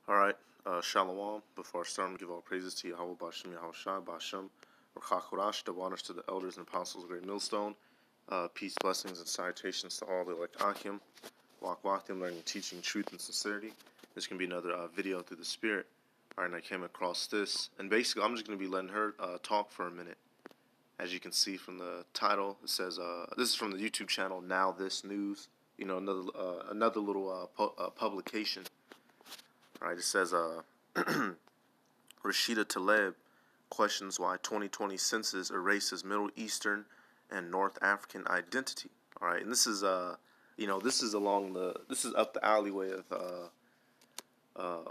Alright, Shalom. Before I start, I'm going to give all praises to Yahweh Bashem, Yahweh Shai, Bashem, Rachakurash, double honors to the elders and apostles of Great Millstone. Peace, blessings, and salutations to all the elect Achim. Wakim, learning, teaching truth and sincerity. This can be another video through the Spirit. Alright, and I came across this. And basically, I'm just going to be letting her talk for a minute. As you can see from the title, it says, this is from the YouTube channel, Now This News. You know, another little publication. Right, it says, Rashida Tlaib questions why 2020 census erases Middle Eastern and North African identity. All right, and this is, this is up the alleyway of,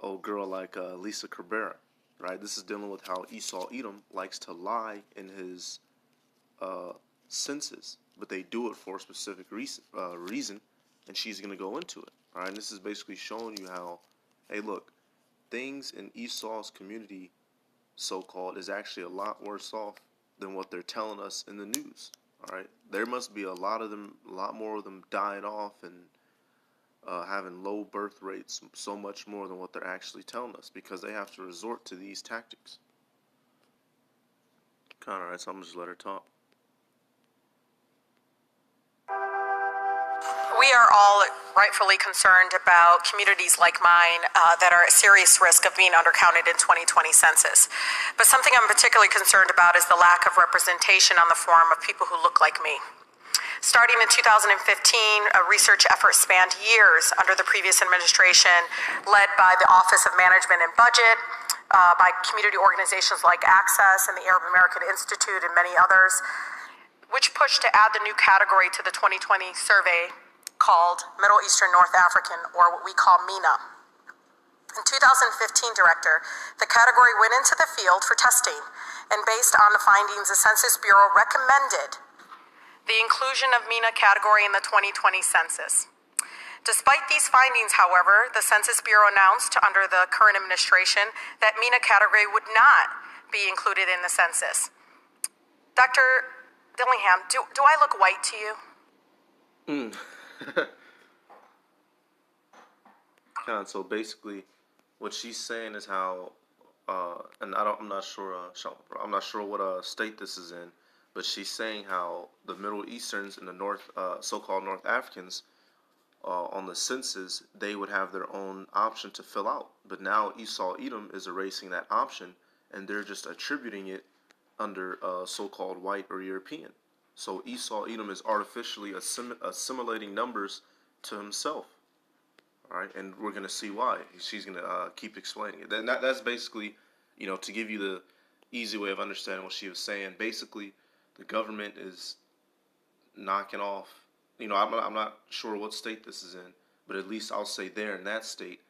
old girl like Lisa Cabrera, right? This is dealing with how Esau Edom likes to lie in his census, but they do it for a specific reason, and she's going to go into it. All right, and this is basically showing you how, hey, look, things in Esau's community, so-called, is actually a lot worse off than what they're telling us in the news. All right, there must be a lot more of them dying off and having low birth rates, so much more than what they're actually telling us, because they have to resort to these tactics. All right, so I'm just let her talk. We are all rightfully concerned about communities like mine that are at serious risk of being undercounted in 2020 census. But something I'm particularly concerned about is the lack of representation on the form of people who look like me. Starting in 2015, a research effort spanned years under the previous administration, led by the Office of Management and Budget, by community organizations like Access and the Arab American Institute and many others, which pushed to add the new category to the 2020 survey called Middle Eastern North African, or what we call MENA. In 2015, Director, the category went into the field for testing, and based on the findings, the Census Bureau recommended the inclusion of MENA category in the 2020 census. Despite these findings, however, the Census Bureau announced under the current administration that MENA category would not be included in the census. Dr. Dillingham, do I look white to you? So basically, what she's saying is how, and I'm not sure what state this is in, but she's saying how the Middle Easterns and the North, so-called North Africans, on the census, they would have their own option to fill out. But now Esau Edom is erasing that option, and they're just attributing it under so-called white or European. So Esau Edom is artificially assimilating numbers to himself. All right, and we're going to see why. She's going to keep explaining it. That's basically, to give you the easy way of understanding what she was saying. Basically, the government is knocking off, I'm not sure what state this is in, but at least I'll say there in that state,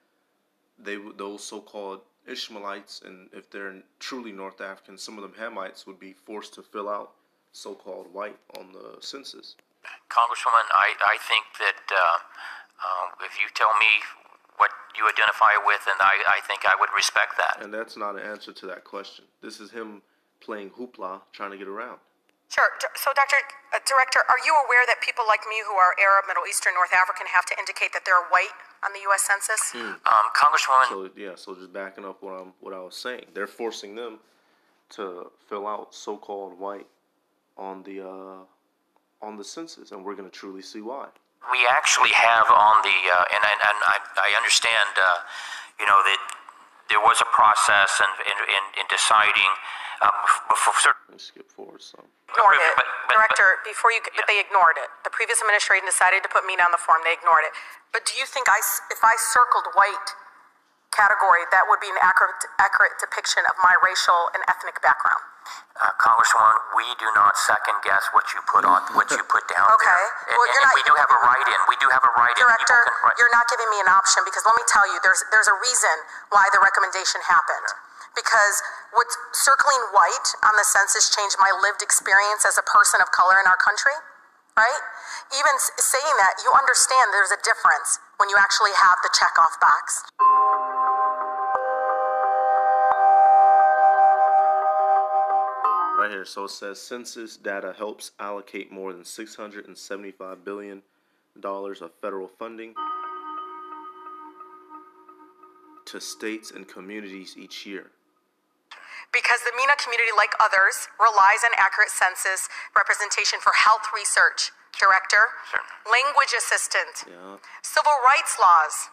those so-called Ishmaelites, and if they're truly North Africans, some of them Hamites would be forced to fill out so-called white on the census. Congresswoman, I think that if you tell me what you identify with, and I think I would respect that. And that's not an answer to that question. This is him playing hoopla, trying to get around. Sure. So, Director, are you aware that people like me who are Arab, Middle Eastern, North African have to indicate that they're white on the U.S. Census? Congresswoman. So just backing up what I was saying, they're forcing them to fill out so-called white on the census, and we're going to truly see why. We actually have on the and I understand that there was a process in deciding before certain. Let me skip forward some. Ignored it, Director. But they ignored it. The previous administration decided to put MENA on the form. They ignored it. But do you think if I circled white category, that would be an accurate depiction of my racial and ethnic background? Congresswoman, we do not second guess what you put down. Okay. There. Well, and we do have a write-in. We do have a write-in. Director, you're not giving me an option, because let me tell you, there's a reason why the recommendation happened. Because what's circling white on the census changed my lived experience as a person of color in our country, right? Even saying that, you understand there's a difference when you actually have the checkoff box. Right here, so it says census data helps allocate more than $675 billion of federal funding to states and communities each year. Because the MENA community, like others, relies on accurate census representation for health research, Director, Sure. language assistant, Yeah. civil rights laws,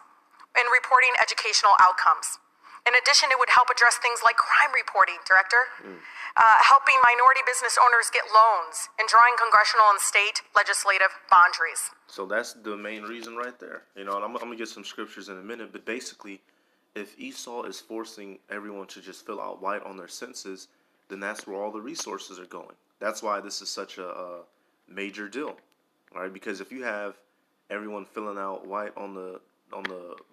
and reporting educational outcomes. In addition, it would help address things like crime reporting, Director, helping minority business owners get loans, and drawing congressional and state legislative boundaries. So that's the main reason right there. And I'm going to get some scriptures in a minute, but basically, if Esau is forcing everyone to just fill out white on their census, then that's where all the resources are going. That's why this is such a major deal, right? Because if you have everyone filling out white on the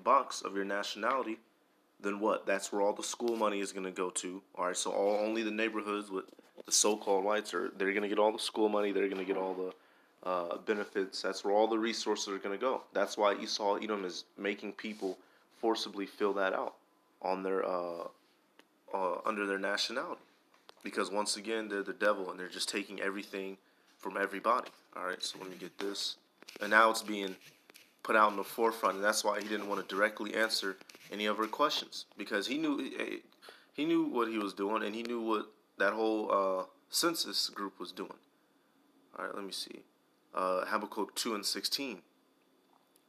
box of your nationality, then what? That's where all the school money is going to go to. All right, so only the neighborhoods with the so-called whites they're going to get all the school money. They're going to get all the benefits. That's where all the resources are going to go. That's why Esau Edom is making people forcibly fill that out on their under their nationality, because once again they're the devil and they're just taking everything from everybody. All right, so let me get this, and now it's being put out in the forefront, and that's why he didn't want to directly answer any of her questions, because he knew what he was doing, and he knew what that whole census group was doing. All right, let me see. Habakkuk 2:16.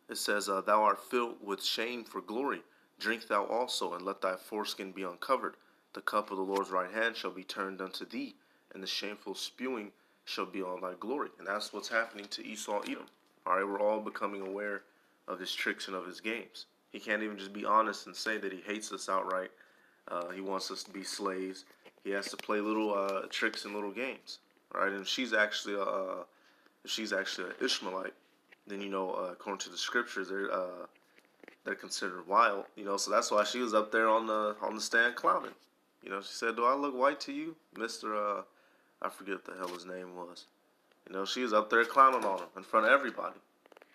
It says, "Thou art filled with shame for glory. Drink thou also, and let thy foreskin be uncovered. The cup of the Lord's right hand shall be turned unto thee, and the shameful spewing shall be on thy glory." And that's what's happening to Esau Edom. All right, we're all becoming aware of his tricks and of his games. He can't even just be honest and say that he hates us outright. He wants us to be slaves. He has to play little tricks and little games. All right, and if she's actually an Ishmaelite, then according to the scriptures, they're considered wild. So that's why she was up there on the stand clowning. She said, "Do I look white to you, Mister?" I forget what the hell his name was. She was up there clowning on him in front of everybody,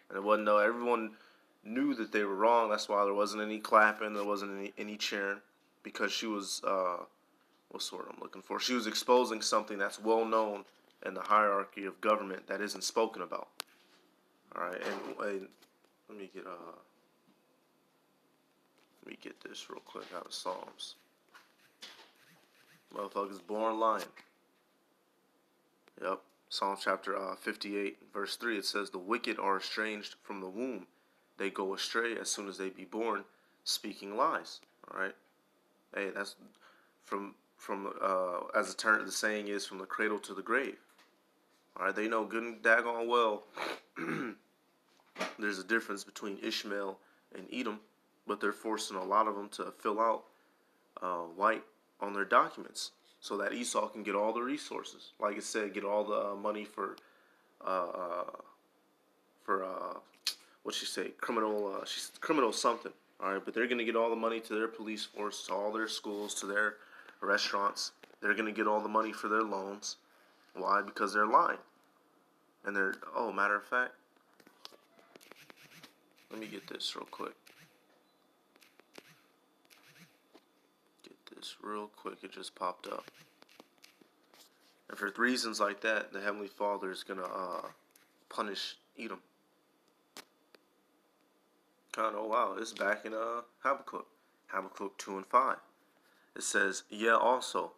and it wasn't everyone knew that they were wrong. That's why there wasn't any clapping, there wasn't any cheering, because she was what's the word I'm looking for? She was exposing something that's well known in the hierarchy of government that isn't spoken about. All right, and let me get this real quick out of Psalms. Motherfuckers born lying. Yep, Psalm chapter 58, verse 3. It says, "The wicked are estranged from the womb; they go astray as soon as they be born, speaking lies." All right, hey, that's from as the saying is, from the cradle to the grave. All right, they know good and daggone well. There's a difference between Ishmael and Edom, but they're forcing a lot of them to fill out white on their documents so that Esau can get all the resources. Like I said, get all the money for what she say, criminal something. All right, but they're gonna get all the money to their police force, to all their schools, to their restaurants. They're gonna get all the money for their loans. Why? Because they're lying. And matter of fact, let me get this real quick. It just popped up. And for reasons like that, the Heavenly Father is going to punish Edom. Wow, it's back in Habakkuk. Habakkuk 2:5. It says, "Yeah, also."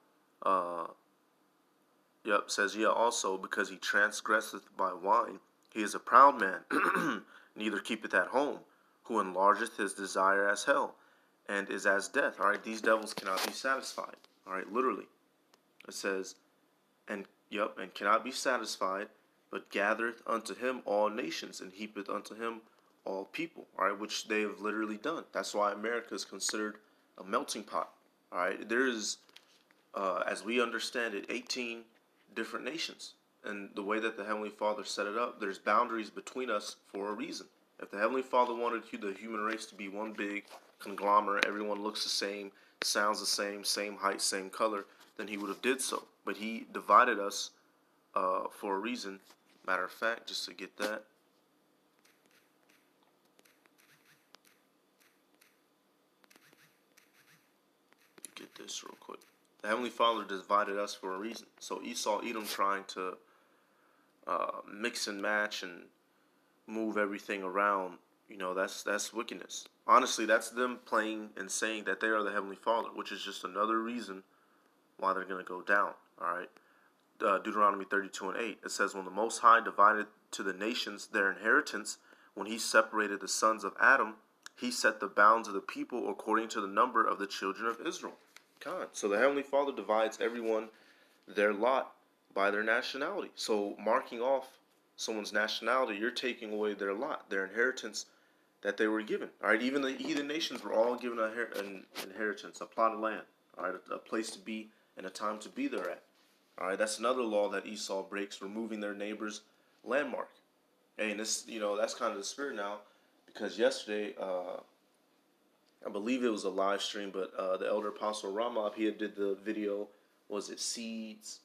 Says, "Yeah, also, because he transgresseth by wine. He is a proud man, neither keepeth at home, who enlargeth his desire as hell, and is as death." All right, these devils cannot be satisfied. All right, literally. It says, and cannot be satisfied, but gathereth unto him all nations, and heapeth unto him all people. All right, which they have literally done. That's why America is considered a melting pot. All right, there is, as we understand it, 18 different nations. And the way that the Heavenly Father set it up, there's boundaries between us for a reason. If the Heavenly Father wanted the human race to be one big conglomerate, everyone looks the same, sounds the same height, same color, then he would have did so. But he divided us for a reason. Matter of fact, just to get that. Get this real quick. The Heavenly Father divided us for a reason. So Esau, Edom trying to mix and match and move everything around, that's wickedness. Honestly, that's them playing and saying that they are the Heavenly Father, which is just another reason why they're going to go down. All right. Deuteronomy 32:8. It says, when the Most High divided to the nations their inheritance, when he separated the sons of Adam, he set the bounds of the people according to the number of the children of Israel. God. So the Heavenly Father divides everyone their lot by their nationality. So marking off someone's nationality, you're taking away their lot, their inheritance that they were given. All right, even the heathen nations were all given an inheritance, a plot of land. All right, a place to be and a time to be there at. All right, that's another law that Esau breaks, removing their neighbor's landmark. And this, that's kind of the spirit now, because yesterday, I believe it was a live stream, but the elder apostle Ramab, he did the video, was it seeds,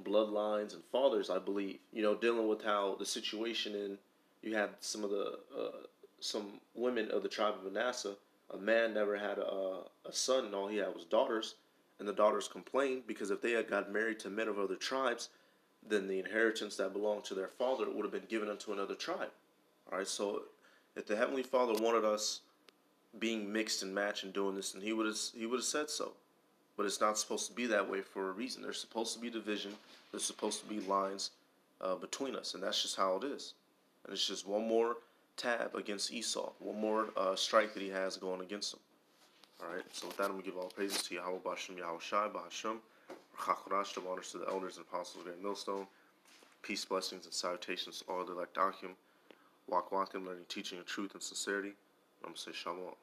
bloodlines, and fathers, I believe, dealing with how the situation you had some women of the tribe of Manasseh, a man never had a son, and all he had was daughters, and the daughters complained because if they had got married to men of other tribes, then the inheritance that belonged to their father would have been given unto another tribe. All right, so if the Heavenly Father wanted us being mixed and matched and doing this, and he would have said so. But it's not supposed to be that way for a reason. There's supposed to be division. There's supposed to be lines between us, and that's just how it is. And it's just one more tab against Esau, one more strike that he has going against him. All right. So with that, I'm gonna give all praises to Yahweh Bashem, Yahweh Shai, Bahashem, Chakorash, honors to the elders and apostles of Great Millstone. Peace, blessings, and salutations to all the elect Achim. Walk, learning, teaching, and truth and sincerity. I'm gonna say Shalom.